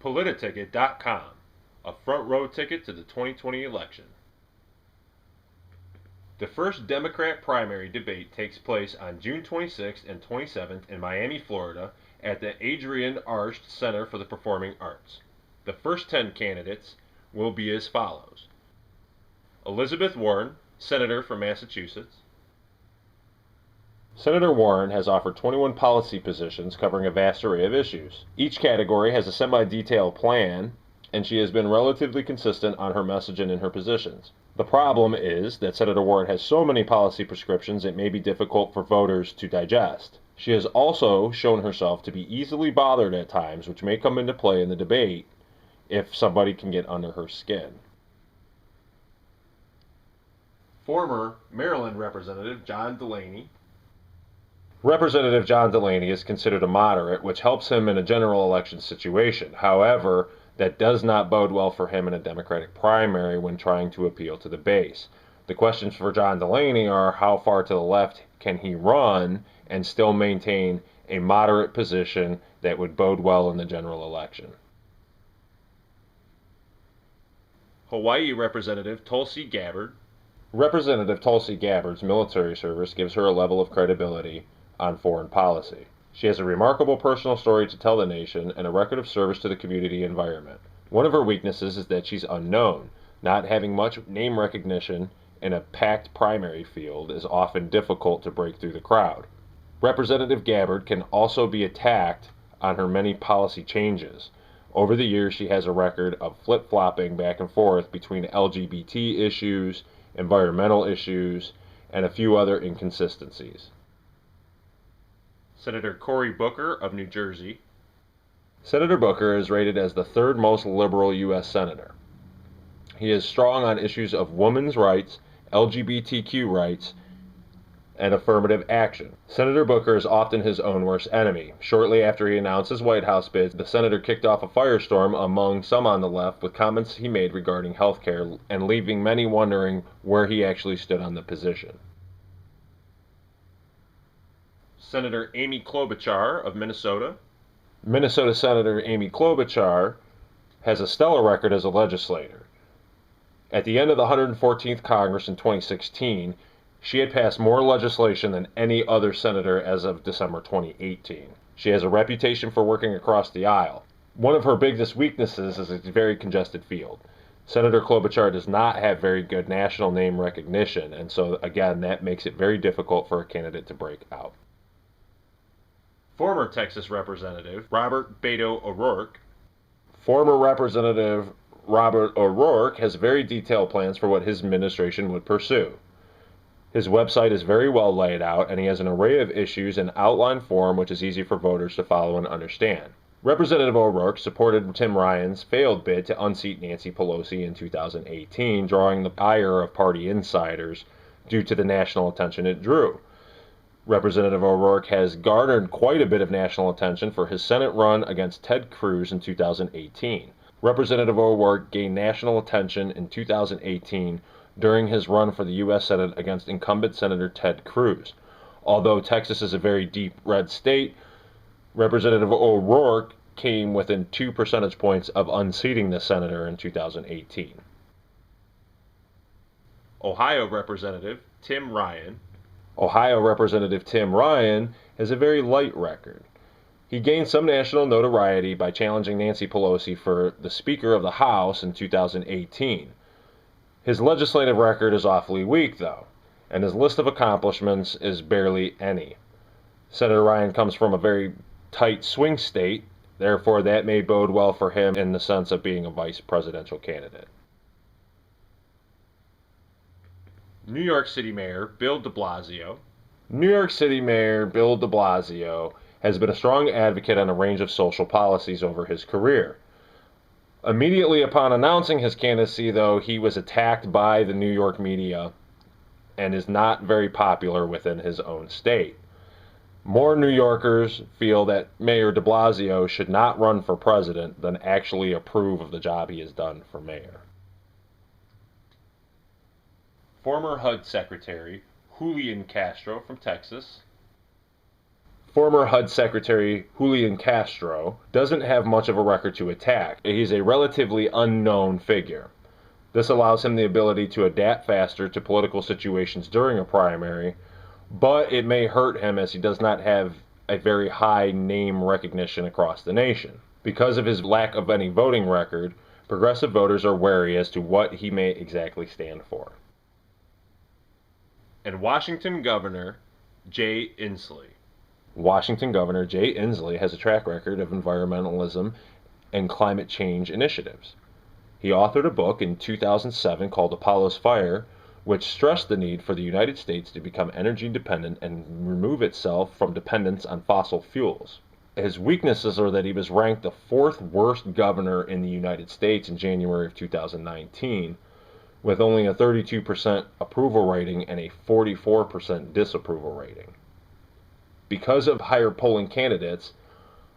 PolitATicket.com, a front row ticket to the 2020 election. The first Democrat primary debate takes place on June 26th and 27th in Miami, Florida, at the Adrienne Arsht Center for the Performing Arts. The first 10 candidates will be as follows: Elizabeth Warren, Senator from Massachusetts. Senator Warren has offered 21 policy positions covering a vast array of issues. Each category has a semi-detailed plan, and she has been relatively consistent on her message and in her positions. The problem is that Senator Warren has so many policy prescriptions it may be difficult for voters to digest. She has also shown herself to be easily bothered at times, which may come into play in the debate if somebody can get under her skin. Former Maryland Representative John Delaney. Representative John Delaney is considered a moderate, which helps him in a general election situation. However, that does not bode well for him in a Democratic primary when trying to appeal to the base. The questions for John Delaney are how far to the left can he run and still maintain a moderate position that would bode well in the general election. Hawaii Representative Tulsi Gabbard. Representative Tulsi Gabbard's military service gives her a level of credibility on foreign policy. She has a remarkable personal story to tell the nation and a record of service to the community environment. One of her weaknesses is that she's unknown. Not having much name recognition in a packed primary field is often difficult to break through the crowd. Representative Gabbard can also be attacked on her many policy changes. Over the years, she has a record of flip-flopping back and forth between LGBT issues, environmental issues, and a few other inconsistencies. Senator Cory Booker of New Jersey. Senator Booker is rated as the third most liberal U.S. senator. He is strong on issues of women's rights, LGBTQ rights, and affirmative action. Senator Booker is often his own worst enemy. Shortly after he announced his White House bid, the senator kicked off a firestorm among some on the left with comments he made regarding health care and leaving many wondering where he actually stood on the position. Senator Amy Klobuchar of Minnesota. Minnesota Senator Amy Klobuchar has a stellar record as a legislator. At the end of the 114th Congress in 2016, she had passed more legislation than any other senator as of December 2018. She has a reputation for working across the aisle. One of her biggest weaknesses is a very congested field. Senator Klobuchar does not have very good national name recognition, and so again, that makes it very difficult for a candidate to break out. Former Texas Representative Robert Beto O'Rourke. Former Representative Robert O'Rourke has very detailed plans for what his administration would pursue. His website is very well laid out, and he has an array of issues in outline form which is easy for voters to follow and understand. Representative O'Rourke supported Tim Ryan's failed bid to unseat Nancy Pelosi in 2018, drawing the ire of party insiders due to the national attention it drew. Representative O'Rourke has garnered quite a bit of national attention for his Senate run against Ted Cruz in 2018. Representative O'Rourke gained national attention in 2018 during his run for the U.S. Senate against incumbent Senator Ted Cruz. Although Texas is a very deep red state, Representative O'Rourke came within 2 percentage points of unseating the senator in 2018. Ohio Representative Tim Ryan. Ohio Representative Tim Ryan has a very light record. He gained some national notoriety by challenging Nancy Pelosi for the Speaker of the House in 2018. His legislative record is awfully weak, though, and his list of accomplishments is barely any. Senator Ryan comes from a very tight swing state, therefore that may bode well for him in the sense of being a vice presidential candidate. New York City Mayor Bill de Blasio. New York City Mayor Bill de Blasio has been a strong advocate on a range of social policies over his career. Immediately upon announcing his candidacy, though, he was attacked by the New York media and is not very popular within his own state. More New Yorkers feel that Mayor de Blasio should not run for president than actually approve of the job he has done for mayor. Former HUD Secretary Julian Castro from Texas. Former HUD Secretary Julian Castro doesn't have much of a record to attack. He's a relatively unknown figure. This allows him the ability to adapt faster to political situations during a primary, but it may hurt him as he does not have a very high name recognition across the nation. Because of his lack of any voting record, progressive voters are wary as to what he may exactly stand for. And Washington Governor Jay Inslee. Washington Governor Jay Inslee has a track record of environmentalism and climate change initiatives. He authored a book in 2007 called Apollo's Fire, which stressed the need for the United States to become energy independent and remove itself from dependence on fossil fuels. His weaknesses are that he was ranked the fourth worst governor in the United States in January of 2019, with only a 32% approval rating and a 44% disapproval rating. Because of higher polling candidates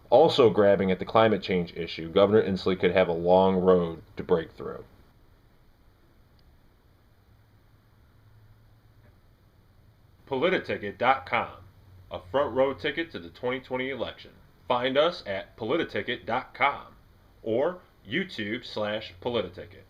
also grabbing at the climate change issue, Governor Inslee could have a long road to break through. PolitATicket.com, a front row ticket to the 2020 election. Find us at PolitATicket.com or YouTube/PolitATicket.